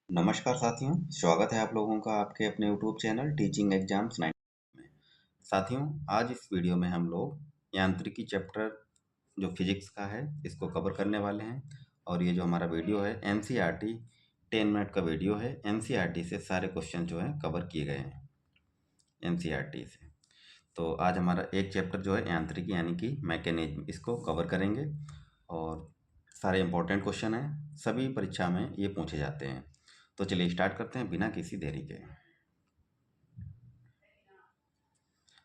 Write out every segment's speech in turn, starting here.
नमस्कार साथियों, स्वागत है आप लोगों का आपके अपने यूट्यूब चैनल टीचिंग एग्जाम्स 9 में। साथियों, आज इस वीडियो में हम लोग यांत्रिकी चैप्टर जो फिजिक्स का है इसको कवर करने वाले हैं। और ये जो हमारा वीडियो है एनसीईआरटी 10 मिनट का वीडियो है। एनसीईआरटी से सारे क्वेश्चन जो हैं कवर किए गए हैं एनसीईआरटी से। तो आज हमारा एक चैप्टर जो है यांत्रिकी यानी कि मैकेनिज्म, इसको कवर करेंगे और सारे इंपॉर्टेंट क्वेश्चन हैं, सभी परीक्षा में ये पूछे जाते हैं। तो चलिए स्टार्ट करते हैं बिना किसी देरी के।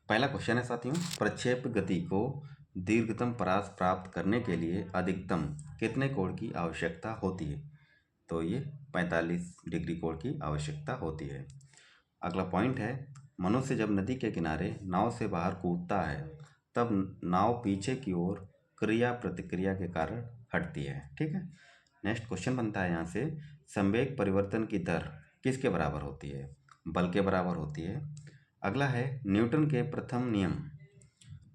पहला क्वेश्चन है साथियों, प्रक्षेप गति को दीर्घतम परास प्राप्त करने के लिए अधिकतम कितने कोण की आवश्यकता होती है? तो ये 45 डिग्री कोण की आवश्यकता होती है। अगला पॉइंट है, मनुष्य जब नदी के किनारे नाव से बाहर कूदता है तब नाव पीछे की ओर क्रिया प्रतिक्रिया के कारण हटती है। ठीक है। नेक्स्ट क्वेश्चन बनता है यहाँ से, संवेग परिवर्तन की दर किसके बराबर होती है? बल के बराबर होती है। अगला है, न्यूटन के प्रथम नियम,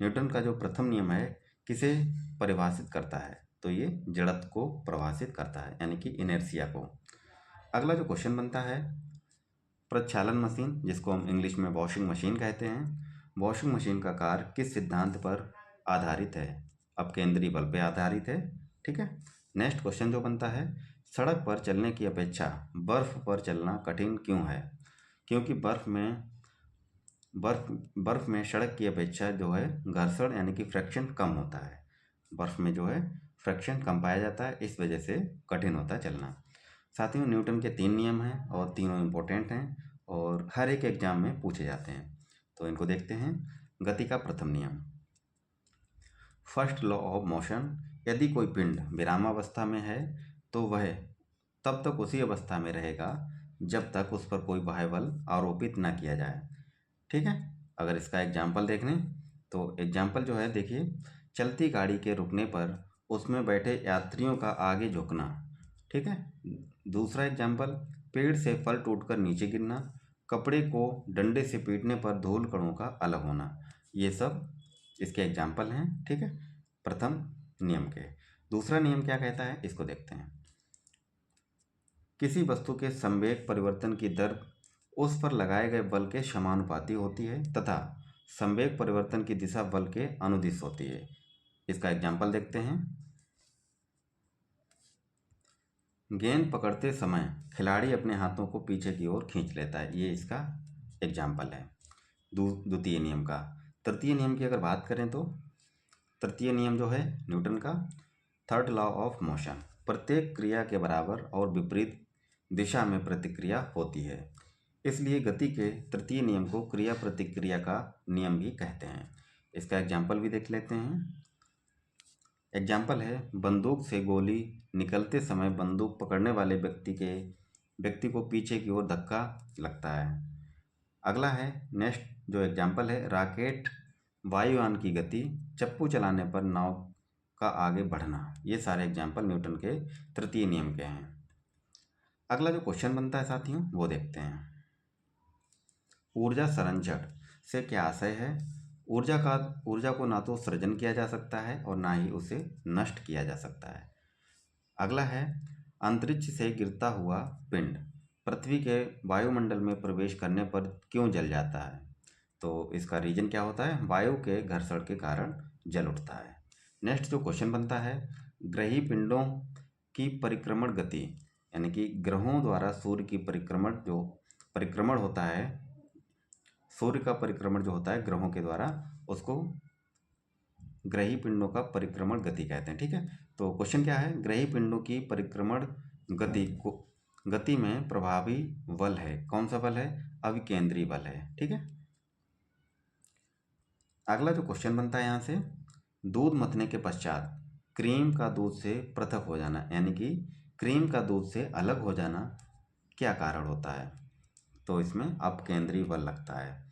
न्यूटन का जो प्रथम नियम है किसे परिभाषित करता है? तो ये जड़त्व को परिभाषित करता है यानी कि इनर्शिया को। अगला जो क्वेश्चन बनता है, प्रक्षालन मशीन जिसको हम इंग्लिश में वॉशिंग मशीन कहते हैं, वॉशिंग मशीन का कार्य किस सिद्धांत पर आधारित है? अपकेंद्री बल पर आधारित है। ठीक है। नेक्स्ट क्वेश्चन जो बनता है, सड़क पर चलने की अपेक्षा बर्फ पर चलना कठिन क्यों है? क्योंकि बर्फ में सड़क की अपेक्षा जो है घर्षण यानी कि फ्रैक्शन कम होता है। बर्फ में जो है फ्रैक्शन कम पाया जाता है, इस वजह से कठिन होता है चलना। साथियों, न्यूटन के 3 नियम हैं और तीनों इम्पोर्टेंट हैं और हर एक एग्जाम में पूछे जाते हैं। तो इनको देखते हैं। गति का प्रथम नियम, फर्स्ट लॉ ऑफ मोशन, यदि कोई पिंड विरामावस्था में है तो वह तब तक उसी अवस्था में रहेगा जब तक उस पर कोई बाह्य बल आरोपित न किया जाए। ठीक है। अगर इसका एग्जाम्पल देख लें तो एग्जाम्पल जो है देखिए, चलती गाड़ी के रुकने पर उसमें बैठे यात्रियों का आगे झुकना। ठीक है। दूसरा एग्जाम्पल, पेड़ से फल टूटकर नीचे गिरना, कपड़े को डंडे से पीटने पर धूल कणों का अलग होना। ये सब इसके एग्जाम्पल हैं। ठीक है, प्रथम नियम के। दूसरा नियम क्या कहता है इसको देखते हैं, किसी वस्तु के संवेग परिवर्तन की दर उस पर लगाए गए बल के समानुपाती होती है तथा संवेग परिवर्तन की दिशा बल के अनुदिश होती है। इसका एग्जाम्पल देखते हैं, गेंद पकड़ते समय खिलाड़ी अपने हाथों को पीछे की ओर खींच लेता है। ये इसका एग्जाम्पल है द्वितीय नियम का। तृतीय नियम की अगर बात करें तो तृतीय नियम जो है न्यूटन का, थर्ड लॉ ऑफ मोशन, प्रत्येक क्रिया के बराबर और विपरीत दिशा में प्रतिक्रिया होती है, इसलिए गति के तृतीय नियम को क्रिया प्रतिक्रिया का नियम भी कहते हैं। इसका एग्जाम्पल भी देख लेते हैं। एग्जाम्पल है, बंदूक से गोली निकलते समय बंदूक पकड़ने वाले व्यक्ति को पीछे की ओर धक्का लगता है। अगला है नेक्स्ट जो एग्जाम्पल है, रॉकेट वायुयान की गति, चप्पू चलाने पर नाव का आगे बढ़ना। ये सारे एग्जाम्पल न्यूटन के तृतीय नियम के हैं। अगला जो क्वेश्चन बनता है साथियों वो देखते हैं, ऊर्जा संरक्षण से क्या आशय है? ऊर्जा को ना तो सृजन किया जा सकता है और ना ही उसे नष्ट किया जा सकता है। अगला है, अंतरिक्ष से गिरता हुआ पिंड पृथ्वी के वायुमंडल में प्रवेश करने पर क्यों जल जाता है? तो इसका रीजन क्या होता है? वायु के घर्षण के कारण जल उठता है। नेक्स्ट जो क्वेश्चन बनता है, ग्रही पिंडों की परिक्रमण गति, यानी कि ग्रहों द्वारा सूर्य की परिक्रमण होता है, सूर्य का परिक्रमण जो होता है ग्रहों के द्वारा, उसको ग्रही पिंडों का परिक्रमण गति कहते हैं। ठीक है। तो क्वेश्चन क्या है, ग्रही पिंडों की परिक्रमण गति में प्रभावी बल है, कौन सा बल है? अभिकेंद्री बल है। ठीक है। अगला जो क्वेश्चन बनता है यहाँ से, दूध मथने के पश्चात क्रीम का दूध से पृथक हो जाना, यानी कि क्रीम का दूध से अलग हो जाना क्या कारण होता है? तो इसमें अपकेंद्री बल लगता है।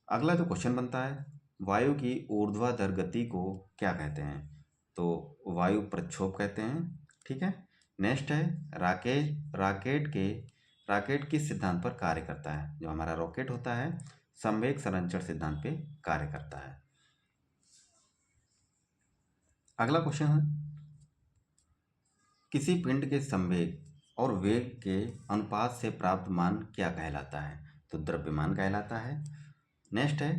अगला जो क्वेश्चन बनता है, वायु की ऊर्ध्वाधर गति को क्या कहते हैं? तो वायु प्रक्षोभ कहते हैं। ठीक है। नेक्स्ट है, राकेट किस सिद्धांत पर कार्य करता है? जो हमारा रॉकेट होता है संवेग संरक्षण सिद्धांत पे कार्य करता है। अगला क्वेश्चन है, किसी पिंड के संवेग और वेग के अनुपात से प्राप्त मान क्या कहलाता है? तो द्रव्यमान कहलाता है। नेक्स्ट है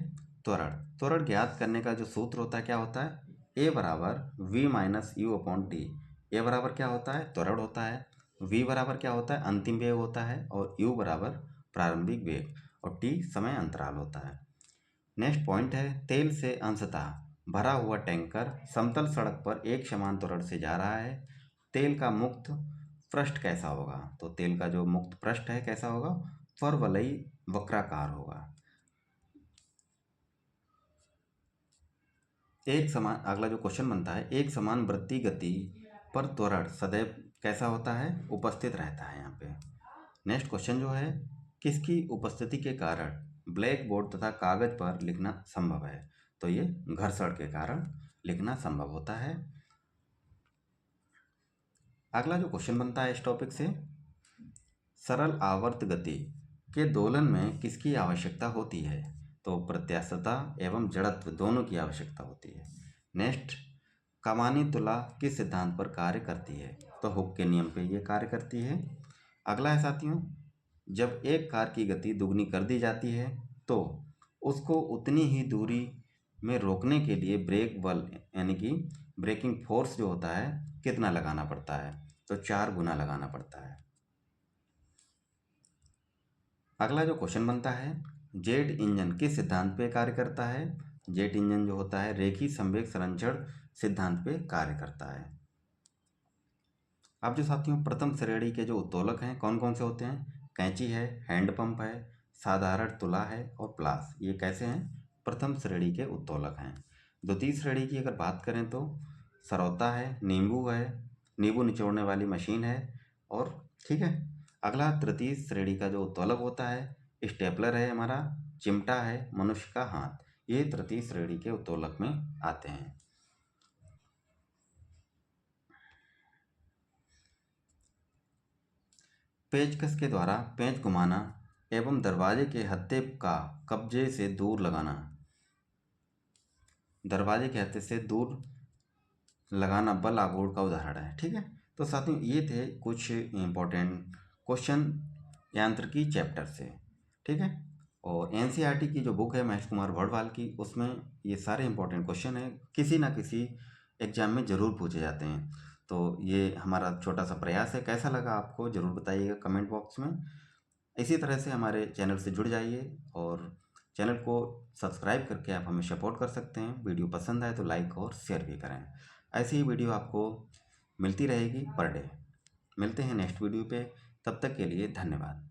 त्वरण। त्वरण ज्ञात करने का जो सूत्र होता है क्या होता है? ए बराबर V minus U upon T. A बराबर क्या होता है? त्वरण होता है। वी बराबर क्या होता है? अंतिम वेग होता है। और यू बराबर प्रारंभिक वेग और टी समय अंतराल होता है। नेक्स्ट पॉइंट है तेल से अंशतः भरा हुआ टैंकर समतल सड़क पर एक समान त्वरण से जा रहा है। तेल का मुक्त पृष्ठ कैसा होगा? तो तेल का जो मुक्त पृष्ठ है कैसा होगा? परवलयी वक्राकार होगा। एक समान अगला जो क्वेश्चन बनता है, एक समान वृत्तीय गति पर त्वरण सदैव कैसा होता है? उपस्थित रहता है यहाँ पे। नेक्स्ट क्वेश्चन जो है, किसकी उपस्थिति के कारण ब्लैक बोर्ड तथा कागज पर लिखना संभव है? तो ये घर्षण के कारण लिखना संभव होता है। अगला जो क्वेश्चन बनता है इस टॉपिक से, सरल आवर्त गति के दोलन में किसकी आवश्यकता होती है? तो प्रत्यास्थता एवं जड़त्व दोनों की आवश्यकता होती है। नेक्स्ट, कमानी तुला किस सिद्धांत पर कार्य करती है? तो हुक के नियम पे ये कार्य करती है। अगला है साथियों, जब एक कार की गति दुगनी कर दी जाती है तो उसको उतनी ही दूरी में रोकने के लिए ब्रेक बल यानी कि ब्रेकिंग फोर्स जो होता है कितना लगाना पड़ता है? तो 4 गुना लगाना पड़ता है। अगला जो क्वेश्चन बनता है, जेट इंजन किस सिद्धांत पे कार्य करता है? जेट इंजन जो होता है रेखीय संवेग संरक्षण सिद्धांत पे कार्य करता है। अब जो साथियों प्रथम श्रेणी के जो उत्तोलक हैं कौन कौन से होते हैं? कैंची है, हैंडपंप है, साधारण तुला है और प्लास। ये कैसे हैं? प्रथम श्रेणी के उत्तोलक हैं। द्वितीय श्रेणी की अगर बात करें तो सरौता है, नींबू है, नींबू निचोड़ने वाली मशीन है और ठीक है। अगला तृतीय श्रेणी का जो उत्तोलक होता है स्टेपलर है हमारा, चिमटा है, मनुष्य का हाथ। ये तृतीय श्रेणी के उत्तोलक में आते हैं। पेचकस के द्वारा पेंच घुमाना एवं दरवाजे के हत्थे का कब्जे से दूर लगाना। दरवाजे के हत्थे से दूर लगाना बल आघूर्ण का उदाहरण है। ठीक है, तो साथियों ये थे कुछ इम्पोर्टेंट क्वेश्चन यांत्रिकी चैप्टर से। ठीक है, और एनसीईआरटी की जो बुक है महेश कुमार भड़वाल की, उसमें ये सारे इंपॉर्टेंट क्वेश्चन हैं, किसी ना किसी एग्जाम में ज़रूर पूछे जाते हैं। तो ये हमारा छोटा सा प्रयास है। कैसा लगा आपको ज़रूर बताइएगा कमेंट बॉक्स में। इसी तरह से हमारे चैनल से जुड़ जाइए और चैनल को सब्सक्राइब करके आप हमें सपोर्ट कर सकते हैं। वीडियो पसंद आए तो लाइक और शेयर भी करें। ऐसी ही वीडियो आपको मिलती रहेगी पर डे। मिलते हैं नेक्स्ट वीडियो पे, तब तक के लिए धन्यवाद।